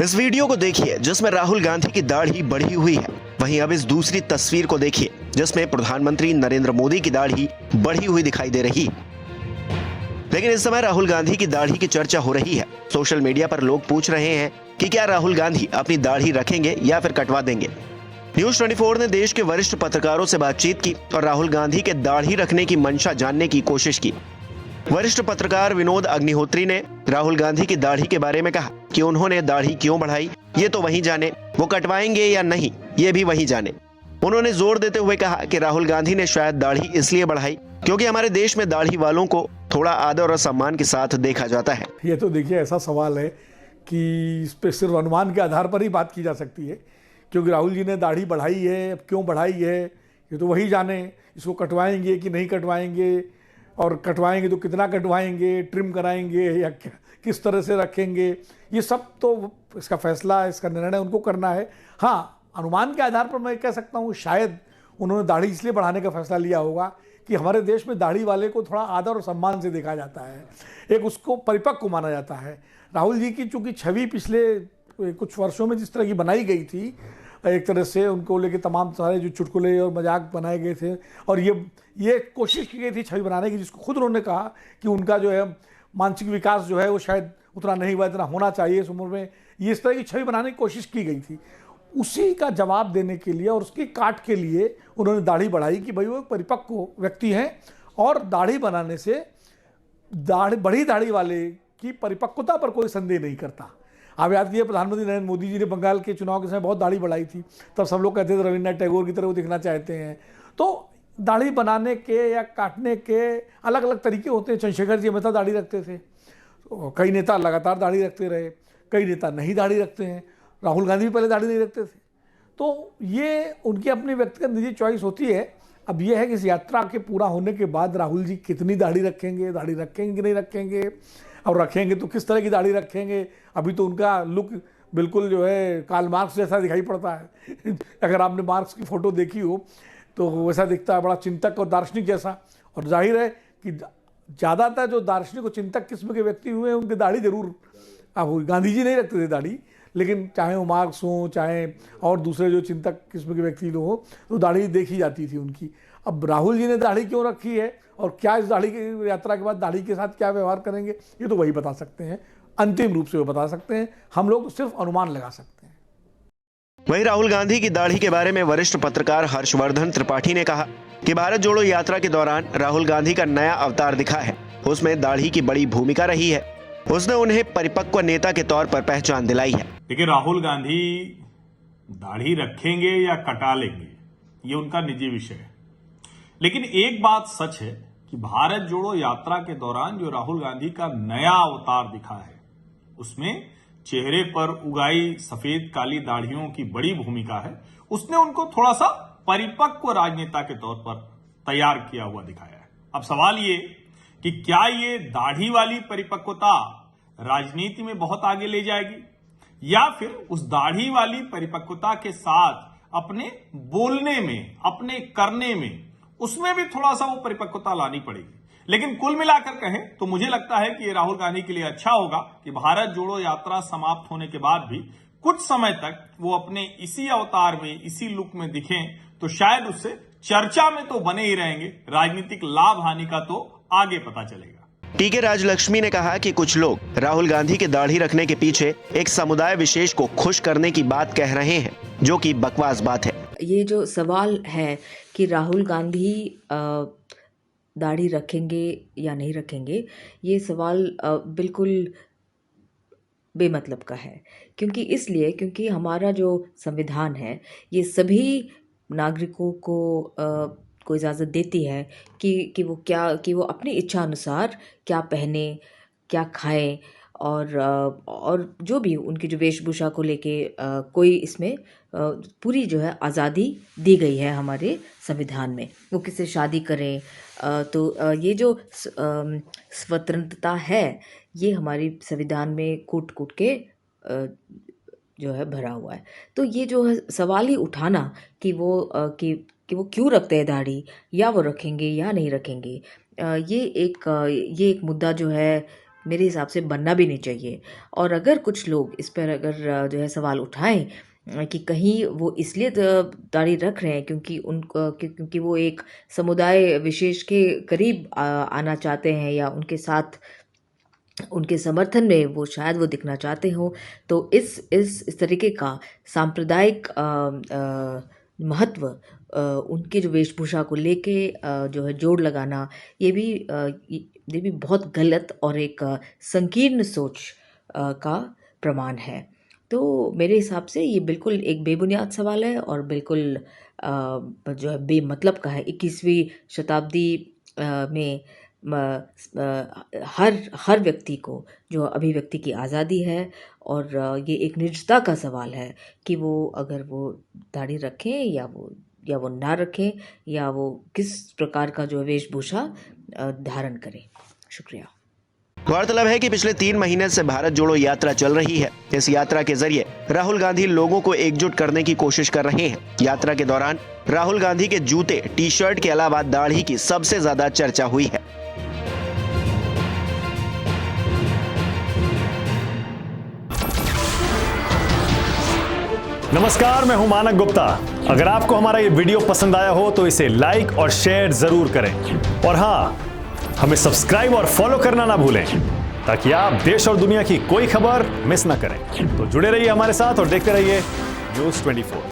इस वीडियो को देखिए जिसमें राहुल गांधी की दाढ़ी बढ़ी हुई है। वहीं अब इस दूसरी तस्वीर को देखिए जिसमें प्रधानमंत्री नरेंद्र मोदी की दाढ़ी बढ़ी हुई दिखाई दे रही। लेकिन इस समय राहुल गांधी की दाढ़ी की चर्चा हो रही है। सोशल मीडिया पर लोग पूछ रहे हैं कि क्या राहुल गांधी अपनी दाढ़ी रखेंगे या फिर कटवा देंगे। न्यूज 24 ने देश के वरिष्ठ पत्रकारों से बातचीत की और राहुल गांधी के दाढ़ी रखने की मंशा जानने की कोशिश की। वरिष्ठ पत्रकार विनोद अग्निहोत्री ने राहुल गांधी की दाढ़ी के बारे में कहा कि उन्होंने दाढ़ी क्यों बढ़ाई ये तो वही जाने, वो कटवाएंगे या नहीं ये भी वही जाने। उन्होंने जोर देते हुए कहा कि राहुल गांधी ने शायद दाढ़ी इसलिए बढ़ाई क्योंकि हमारे देश में दाढ़ी वालों को थोड़ा आदर और सम्मान के साथ देखा जाता है। ये तो देखिए ऐसा सवाल है कि इस पे सिर्फ अनुमान के आधार पर ही बात की जा सकती है, क्योंकि राहुल जी ने दाढ़ी बढ़ाई है, अब क्यों बढ़ाई है ये तो वही जाने। इसको कटवाएंगे कि नहीं कटवाएंगे, और कटवाएंगे तो कितना कटवाएंगे, ट्रिम कराएंगे या किस तरह से रखेंगे, ये सब तो इसका फैसला, इसका निर्णय उनको करना है। हाँ, अनुमान के आधार पर मैं कह सकता हूँ शायद उन्होंने दाढ़ी इसलिए बढ़ाने का फैसला लिया होगा कि हमारे देश में दाढ़ी वाले को थोड़ा आदर और सम्मान से देखा जाता है, एक उसको परिपक्व माना जाता है। राहुल जी की चूँकि छवि पिछले कुछ वर्षों में जिस तरह की बनाई गई थी, एक तरह से उनको लेके तमाम सारे जो चुटकुले और मजाक बनाए गए थे, और ये कोशिश की गई थी छवि बनाने की, जिसको खुद उन्होंने कहा कि उनका जो है मानसिक विकास जो है वो शायद उतना नहीं हुआ, इतना होना चाहिए इस उम्र में, ये इस तरह की छवि बनाने की कोशिश की गई थी। उसी का जवाब देने के लिए और उसकी काट के लिए उन्होंने दाढ़ी बढ़ाई कि भाई वो एक परिपक्व व्यक्ति हैं, और दाढ़ी बनाने से बड़ी दाढ़ी वाले की परिपक्वता पर कोई संदेह नहीं करता। आप याद कीजिए प्रधानमंत्री नरेंद्र मोदी जी ने बंगाल के चुनाव के समय बहुत दाढ़ी बढ़ाई थी, तब सब लोग कहते थे रविन्द्रनाथ टैगोर की तरह वो दिखना चाहते हैं। तो दाढ़ी बनाने के या काटने के अलग अलग तरीके होते हैं। चंद्रशेखर जी हमेशा दाढ़ी रखते थे, कई नेता लगातार दाढ़ी रखते रहे, कई नेता नहीं दाढ़ी रखते हैं, राहुल गांधी भी पहले दाढ़ी नहीं रखते थे। तो ये उनकी अपनी व्यक्तिगत निजी चॉइस होती है। अब ये है कि इस यात्रा के पूरा होने के बाद राहुल जी कितनी दाढ़ी रखेंगे कि नहीं रखेंगे, और रखेंगे तो किस तरह की दाढ़ी रखेंगे। अभी तो उनका लुक बिल्कुल जो है कार्ल मार्क्स जैसा दिखाई पड़ता है अगर आपने मार्क्स की फ़ोटो देखी हो तो वैसा दिखता है, बड़ा चिंतक और दार्शनिक जैसा। और जाहिर है कि ज़्यादातर जो दार्शनिक और चिंतक किस्म के व्यक्ति हुए हैं उनकी दाढ़ी जरूर, अब गांधी जी नहीं रखते थे दाढ़ी, लेकिन चाहे वो मार्क्स हों चाहे और दूसरे जो चिंतक किस्म के व्यक्ति लोग हों तो दाढ़ी देखी जाती थी उनकी। अब राहुल जी ने दाढ़ी क्यों रखी है और क्या इस दाढ़ी की यात्रा के बाद दाढ़ी के साथ क्या व्यवहार करेंगे, ये तो वही बता सकते हैं, अंतिम रूप से वो बता सकते हैं। हम लोग सिर्फ अनुमान लगा सकते हैं। वहीं राहुल गांधी की दाढ़ी के बारे में वरिष्ठ पत्रकार हर्षवर्धन त्रिपाठी ने कहा कि भारत जोड़ो यात्रा के दौरान राहुल गांधी का नया अवतार दिखा है, उसमें दाढ़ी की बड़ी भूमिका रही है। उसने उन्हें परिपक्व नेता के तौर पर पहचान दिलाई है। देखिए, राहुल गांधी दाढ़ी रखेंगे या कटा लेंगे ये उनका निजी विषय है, लेकिन एक बात सच है कि भारत जोड़ो यात्रा के दौरान जो राहुल गांधी का नया अवतार दिखा है उसमें चेहरे पर उगाई सफेद काली दाढ़ियों की बड़ी भूमिका है। उसने उनको थोड़ा सा परिपक्व राजनेता के तौर पर तैयार किया हुआ दिखाया है। अब सवाल ये कि क्या ये दाढ़ी वाली परिपक्वता राजनीति में बहुत आगे ले जाएगी, या फिर उस दाढ़ी वाली परिपक्वता के साथ अपने बोलने में, अपने करने में, उसमें भी थोड़ा सा वो परिपक्वता लानी पड़ेगी। लेकिन कुल मिलाकर कहें तो मुझे लगता है कि ये राहुल गांधी के लिए अच्छा होगा कि भारत जोड़ो यात्रा समाप्त होने के बाद भी कुछ समय तक वो अपने इसी अवतार में, इसी लुक में दिखें, तो शायद उससे चर्चा में तो बने ही रहेंगे, राजनीतिक लाभ हानि का तो आगे पता चलेगा। टीके राजलक्ष्मी ने कहा कि कुछ लोग राहुल गांधी के दाढ़ी रखने के पीछे एक समुदाय विशेष को खुश करने की बात कह रहे हैं, जो कि बकवास बात है। ये जो सवाल है कि राहुल गांधी दाढ़ी रखेंगे या नहीं रखेंगे, ये सवाल बिल्कुल बेमतलब का है। क्योंकि हमारा जो संविधान है ये सभी नागरिकों को इजाज़त देती है कि वो अपनी इच्छा अनुसार क्या पहने, क्या खाएं, और जो भी उनकी जो वेशभूषा को लेके कोई इसमें पूरी जो है आज़ादी दी गई है हमारे संविधान में। वो किसी से शादी करें तो ये जो स्वतंत्रता है ये हमारी संविधान में कूट कूट के जो है भरा हुआ है। तो ये जो है सवाल ही उठाना कि वो क्यों रखते हैं दाढ़ी, या वो रखेंगे या नहीं रखेंगे, ये एक मुद्दा जो है मेरे हिसाब से बनना भी नहीं चाहिए। और अगर कुछ लोग इस पर अगर जो है सवाल उठाएं कि कहीं वो इसलिए दाढ़ी रख रहे हैं क्योंकि वो एक समुदाय विशेष के करीब आना चाहते हैं, या उनके साथ उनके समर्थन में वो शायद वो दिखना चाहते हो, तो इस तरीके का सांप्रदायिक महत्व उनकी जो वेशभूषा को लेके जो है जोड़ लगाना, ये भी बहुत गलत और एक संकीर्ण सोच का प्रमाण है। तो मेरे हिसाब से ये बिल्कुल एक बेबुनियाद सवाल है और बिल्कुल जो है बेमतलब का है। 21वीं शताब्दी में हर व्यक्ति को जो अभिव्यक्ति की आज़ादी है, और ये एक निजता का सवाल है कि वो अगर वो दाढ़ी रखें या वो ना रखें, या वो किस प्रकार का जो वेशभूषा धारण करें। शुक्रिया। गौरतलब है कि पिछले 3 महीने से भारत जोड़ो यात्रा चल रही है। इस यात्रा के जरिए राहुल गांधी लोगों को एकजुट करने की कोशिश कर रहे हैं। यात्रा के दौरान राहुल गांधी के जूते, टी शर्ट के अलावा दाढ़ी की सबसे ज्यादा चर्चा हुई है। नमस्कार, मैं हूं मानक गुप्ता। अगर आपको हमारा ये वीडियो पसंद आया हो तो इसे लाइक और शेयर जरूर करें, और हाँ, हमें सब्सक्राइब और फॉलो करना ना भूलें ताकि आप देश और दुनिया की कोई खबर मिस ना करें। तो जुड़े रहिए हमारे साथ और देखते रहिए न्यूज़ 24।